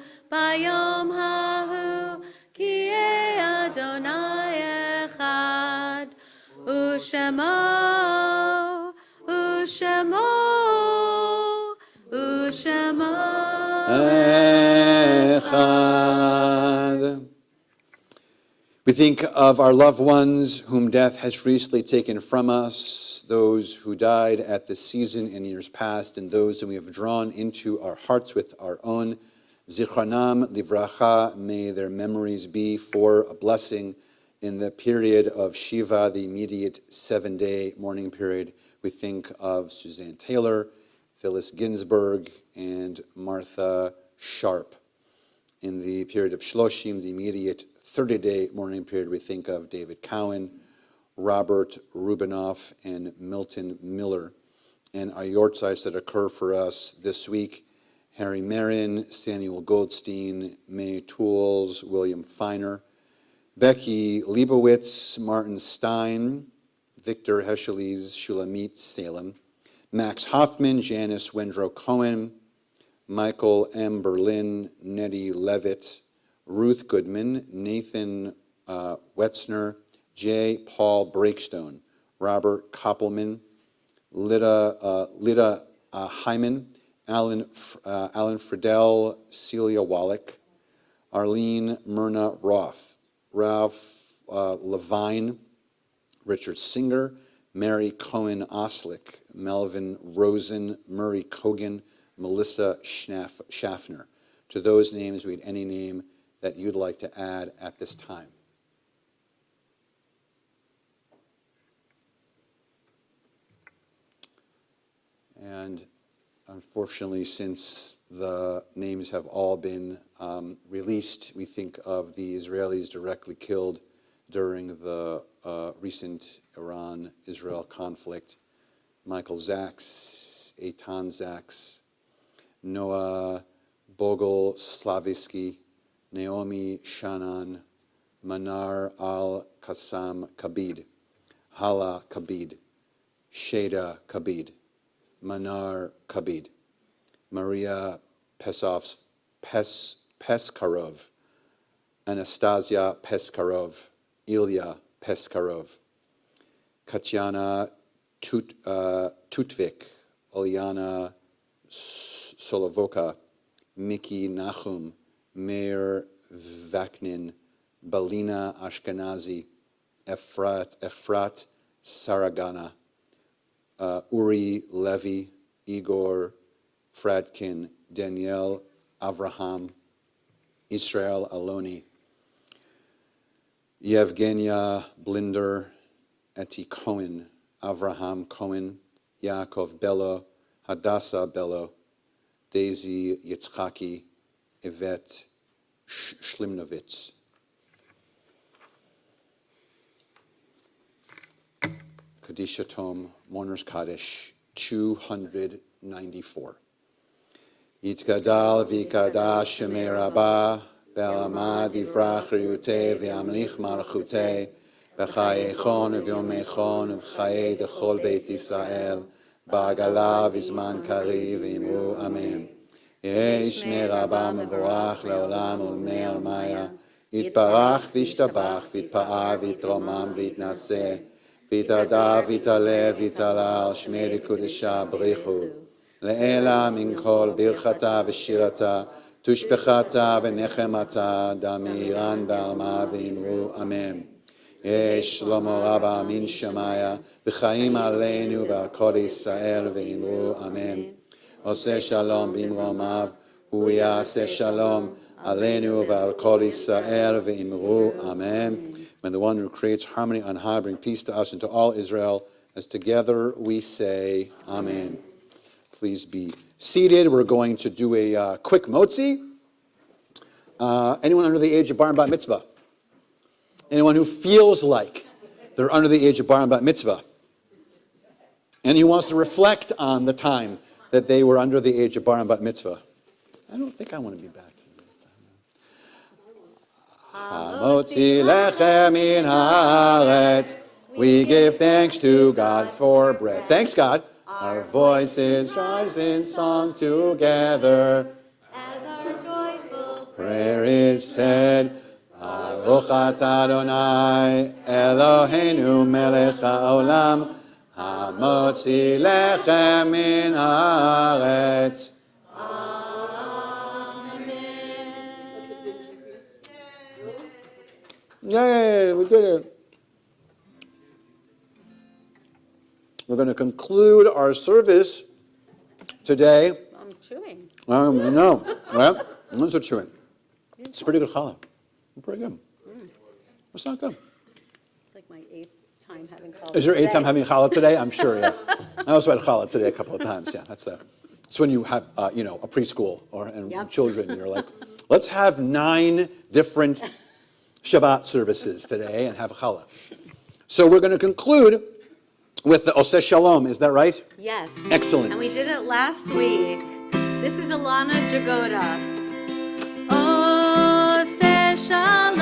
ki Adonai echad u'shemo Ushemo Echad. We think of our loved ones whom death has recently taken from us, those who died at the season in years past, and those that we have drawn into our hearts with our own. Zichronam livracha, may their memories be for a blessing in the period of Shiva, the immediate 7-day mourning period. We think of Suzanne Taylor, Phyllis Ginsburg, and Martha Sharp. In the period of Shloshim, the immediate 30-day mourning period, we think of David Cowan, Robert Rubinoff, and Milton Miller. And our yortzites that occur for us this week, Harry Marin, Samuel Goldstein, May Tools, William Feiner, Becky Leibowitz, Martin Stein, Victor Hescheles, Shulamit Salem, Max Hoffman, Janice Wendrow Cohen, Michael M. Berlin, Nettie Levitt, Ruth Goodman, Nathan Wetzner, J. Paul Breakstone, Robert Koppelman, Lida Hyman, Alan Friedel, Celia Wallach, Arlene Myrna Roth, Ralph Levine, Richard Singer, Mary Cohen Oslick, Melvin Rosen, Murray Kogan, Melissa Schaffner. To those names, read any name that you'd like to add at this time. And unfortunately, since the names have all been released, we think of the Israelis directly killed during the recent Iran-Israel conflict. Michael Zaks, Eitan Zaks, Noah Bogle-Slavisky, Naomi Shannon, Manar Al-Qassam Kabid, Hala Kabid, Sheda Kabid, Manar Kabid, Maria Peskarov, Anastasia Peskarov, Ilya Peskarov, Katyana Tutvik, Oliana Solovoka, Miki Nachum, Meir Vaknin, Balina Ashkenazi, Efrat Saragana, Uri Levy, Igor Fradkin, Danielle Avraham, Israel Aloni, Yevgenia Blinder, Eti Cohen, Avraham Cohen, Yaakov Bello, Hadassah Bello, Daisy Yitzchaki, Yvette Shlimnovitz. Kadisha Tom, Mourners Kaddish, 294. Yitkadal v'ikadash shemei rabbah, be'amad yifrach riyutei v'yamlich malchutei, b'chayechon v'yomechon v'chayei dechol beit Yisrael, ba'agala v'zman kari v'imru amen. Yehi shmei rabbah mevorach le'olam ulmei almaya, yitbarach v'yishtabach v'yitpa'a v'yitromam v'yitnaseh, v'yitada v'yitale v'yitala al shmei likudesha b'richu. Le'ela min kol birchata v'shirata, tushbechata v'nechemata, damiran ba'alma v'imru amen. Yesh Shlomo Rabba min Shemaya, v'chaim aleinu v'al kol Yisrael v'imru amen. Oseh shalom b'imromav, hu yaseh shalom aleinu v'al kol Yisrael v'imru amen. May the one who creates harmony on high bring peace to us and to all Israel, as together we say amen. Please be seated. We're going to do a quick motzi. Anyone under the age of bar and bat mitzvah? Anyone who feels like they're under the age of bar and bat mitzvah? And who wants to reflect on the time that they were under the age of bar and bat mitzvah? I don't think I want to be back. Hamotzi lechem min haaretz. We give thanks to God for bread. Thanks, God. Our voices rise in song together. As our joyful Prayer is said. Baruch atah Adonai Eloheinu melech haolam, hamotzi lechem min haaretz. Yay, we did it. We're going to conclude our service today. I'm chewing. No, well, I'm also chewing. It's a pretty good challah. Pretty good. It's not good. It's like my 8th time having challah. Is your 8th time today. having challah today? I'm sure, yeah. I also had challah today a couple of times, yeah. That's when you have, a preschool and Yep. children, and you're like, let's have 9 different Shabbat services today and have challah. So we're going to conclude with the Oseh Shalom, is that right? Yes. Excellent. And we did it last week. This is Alana Jagoda. Oseh Shalom.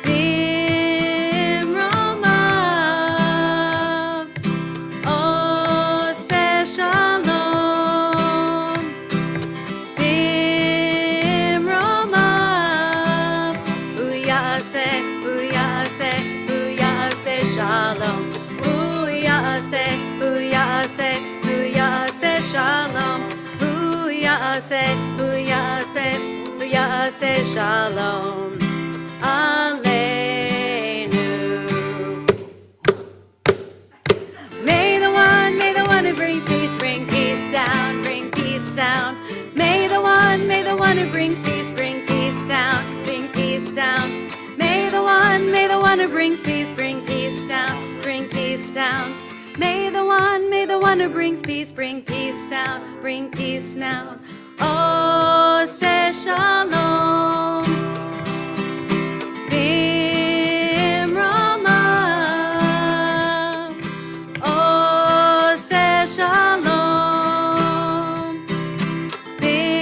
Bimromav. Oseh Shalom. Bimromav. Uyaseh, uyaseh, uyaseh shalom. Uyaseh, uyaseh, uyaseh shalom. Uyaseh, uyaseh, uyaseh shalom. Aleinu. May the one who brings peace bring peace down, bring peace down. May the one who brings peace bring peace down, bring peace down. May the one who brings peace bring peace down, bring peace down. May the one who brings peace bring peace down, bring peace down. Oseh shalom. Bimromav. Oseh shalom. Bimromav.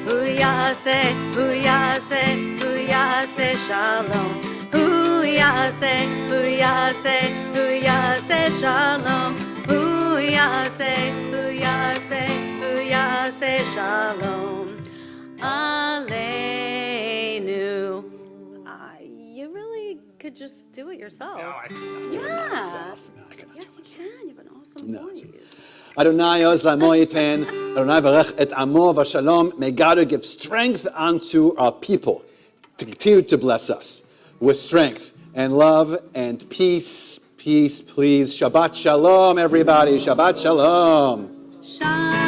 Uyaseh, uyaseh, uyaseh shalom. Uyaseh, uyaseh, uyaseh shalom. Uyaseh, uyaseh, uyaseh shalom. Aleinu. You really could just do it yourself. No, I cannot do it Yeah. myself. No, I cannot do it Yes, myself. you can. You have an awesome No, voice. Adonai oz la'amo yiten, Adonai varech et amo v'shalom. May God give strength unto our people to continue to bless us with strength and love and peace. Peace, please. Shabbat shalom, everybody. Shabbat shalom. Shalom.